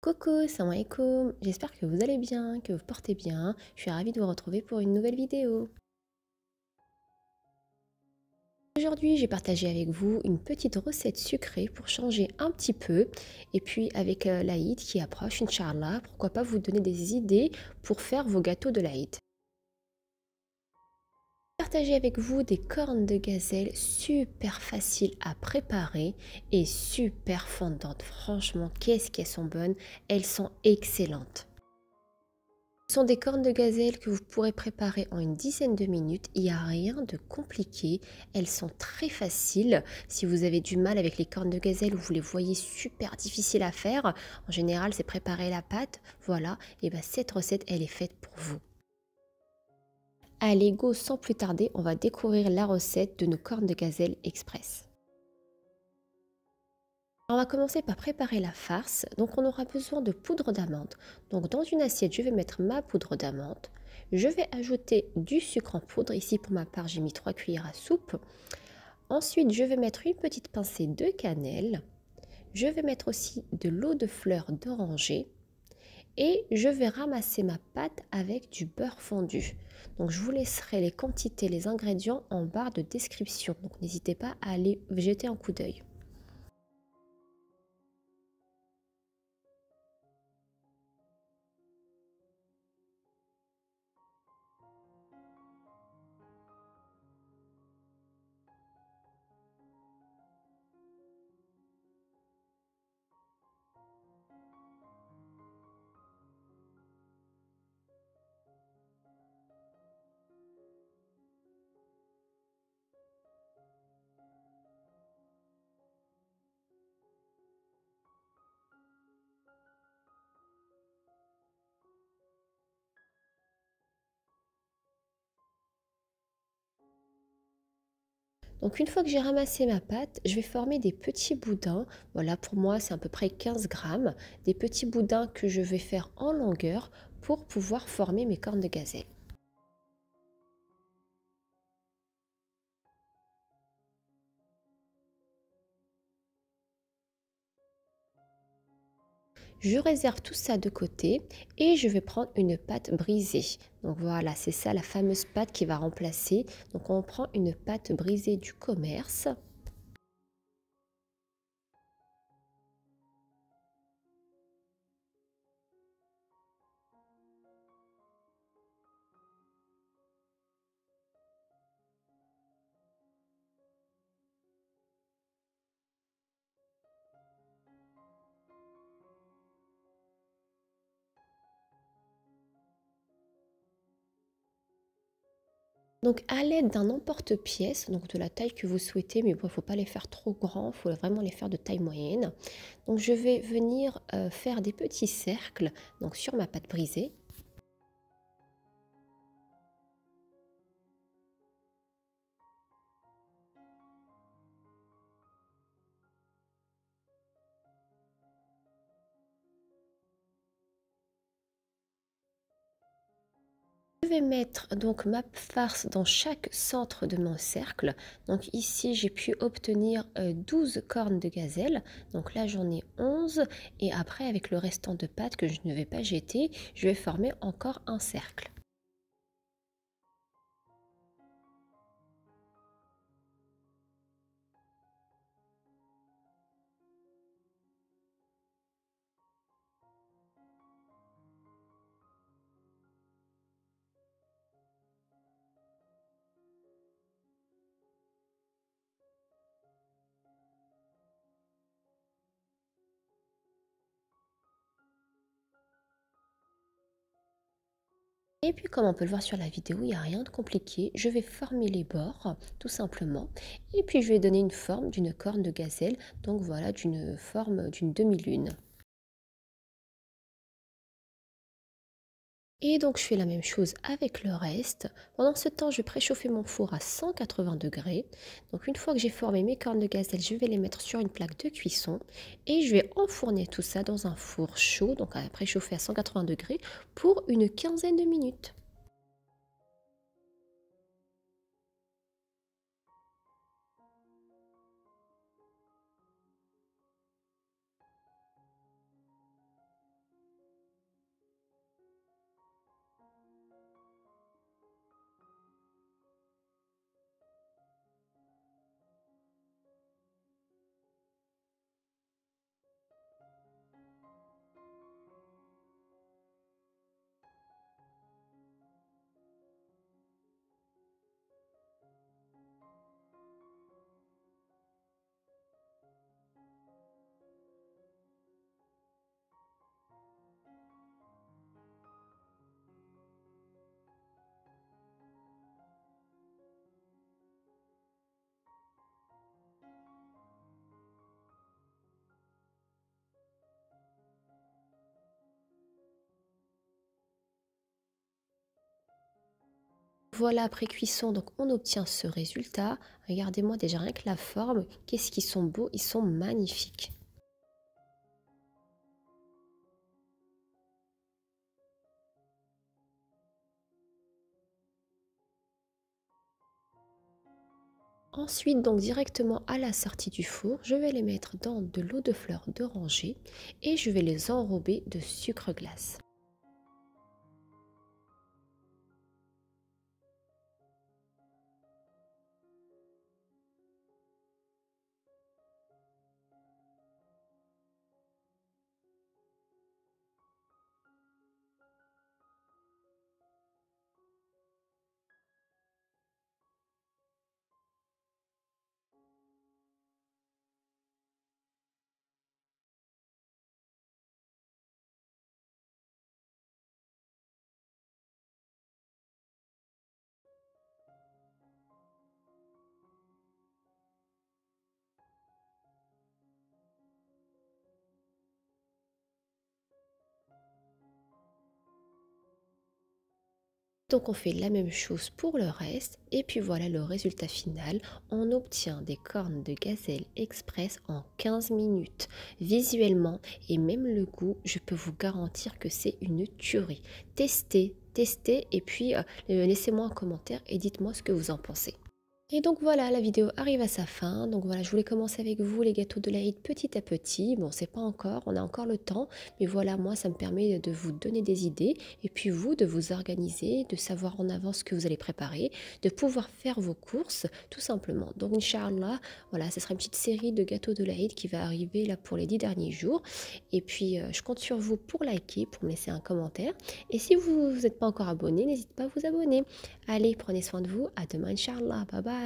Coucou, salam alaikum, j'espère que vous allez bien, que vous portez bien. Je suis ravie de vous retrouver pour une nouvelle vidéo. Aujourd'hui, j'ai partagé avec vous une petite recette sucrée pour changer un petit peu. Et puis avec l'Aïd qui approche, Inch'Allah, pourquoi pas vous donner des idées pour faire vos gâteaux de l'Aïd. Partager avec vous des cornes de gazelle super faciles à préparer et super fondantes. Franchement, qu'est-ce qu'elles sont bonnes, elles sont excellentes. Ce sont des cornes de gazelle que vous pourrez préparer en une dizaine de minutes. Il n'y a rien de compliqué. Elles sont très faciles. Si vous avez du mal avec les cornes de gazelle ou vous les voyez super difficiles à faire, en général, c'est préparer la pâte. Voilà, et bien cette recette, elle est faite pour vous. Allez, go, sans plus tarder, on va découvrir la recette de nos cornes de gazelle express. On va commencer par préparer la farce. Donc on aura besoin de poudre d'amande. Donc dans une assiette, je vais mettre ma poudre d'amande. Je vais ajouter du sucre en poudre. Ici pour ma part, j'ai mis 3 cuillères à soupe. Ensuite, je vais mettre une petite pincée de cannelle. Je vais mettre aussi de l'eau de fleur d'oranger. Et je vais ramasser ma pâte avec du beurre fondu. Donc je vous laisserai les quantités, les ingrédients en barre de description. Donc n'hésitez pas à aller jeter un coup d'œil. Donc une fois que j'ai ramassé ma pâte, je vais former des petits boudins. Voilà, pour moi, c'est à peu près 15 grammes. Des petits boudins que je vais faire en longueur pour pouvoir former mes cornes de gazelle. Je réserve tout ça de côté et je vais prendre une pâte brisée. Donc voilà, c'est ça la fameuse pâte qui va remplacer. Donc on prend une pâte brisée du commerce. Donc à l'aide d'un emporte-pièce, donc de la taille que vous souhaitez, mais bon, il ne faut pas les faire trop grands, il faut vraiment les faire de taille moyenne. Donc je vais venir faire des petits cercles donc sur ma pâte brisée. Je vais mettre donc ma farce dans chaque centre de mon cercle. Donc ici, j'ai pu obtenir 12 cornes de gazelle. Donc là, j'en ai 11. Et après, avec le restant de pâte que je ne vais pas jeter, je vais former encore un cercle. Et puis comme on peut le voir sur la vidéo, il n'y a rien de compliqué. Je vais former les bords, tout simplement. Et puis je vais donner une forme d'une corne de gazelle. Donc voilà, d'une forme d'une demi-lune. Et donc je fais la même chose avec le reste. Pendant ce temps, je vais préchauffer mon four à 180 degrés. Donc une fois que j'ai formé mes cornes de gazelle, je vais les mettre sur une plaque de cuisson. Et je vais enfourner tout ça dans un four chaud, donc à préchauffer à 180 degrés, pour une quinzaine de minutes. Voilà, après cuisson, donc on obtient ce résultat. Regardez-moi déjà rien que la forme. Qu'est-ce qu'ils sont beaux, ils sont magnifiques. Ensuite, donc directement à la sortie du four, je vais les mettre dans de l'eau de fleur d'oranger et je vais les enrober de sucre glace. Donc on fait la même chose pour le reste et puis voilà le résultat final. On obtient des cornes de gazelle express en 15 minutes. Visuellement et même le goût, je peux vous garantir que c'est une tuerie. Testez, testez et puis laissez-moi un commentaire et dites-moi ce que vous en pensez. Et donc voilà, la vidéo arrive à sa fin. Donc voilà, je voulais commencer avec vous les gâteaux de l'Aïd petit à petit. Bon, c'est pas encore, on a encore le temps, mais voilà, moi, ça me permet de vous donner des idées et puis vous de vous organiser, de savoir en avance ce que vous allez préparer, de pouvoir faire vos courses tout simplement. Donc Inch'Allah, voilà, ce sera une petite série de gâteaux de l'Aïd qui va arriver là pour les 10 derniers jours. Et puis, je compte sur vous pour liker, pour me laisser un commentaire. Et si vous n'êtes pas encore abonné, n'hésitez pas à vous abonner. Allez, prenez soin de vous. À demain, Inch'Allah. Bye bye.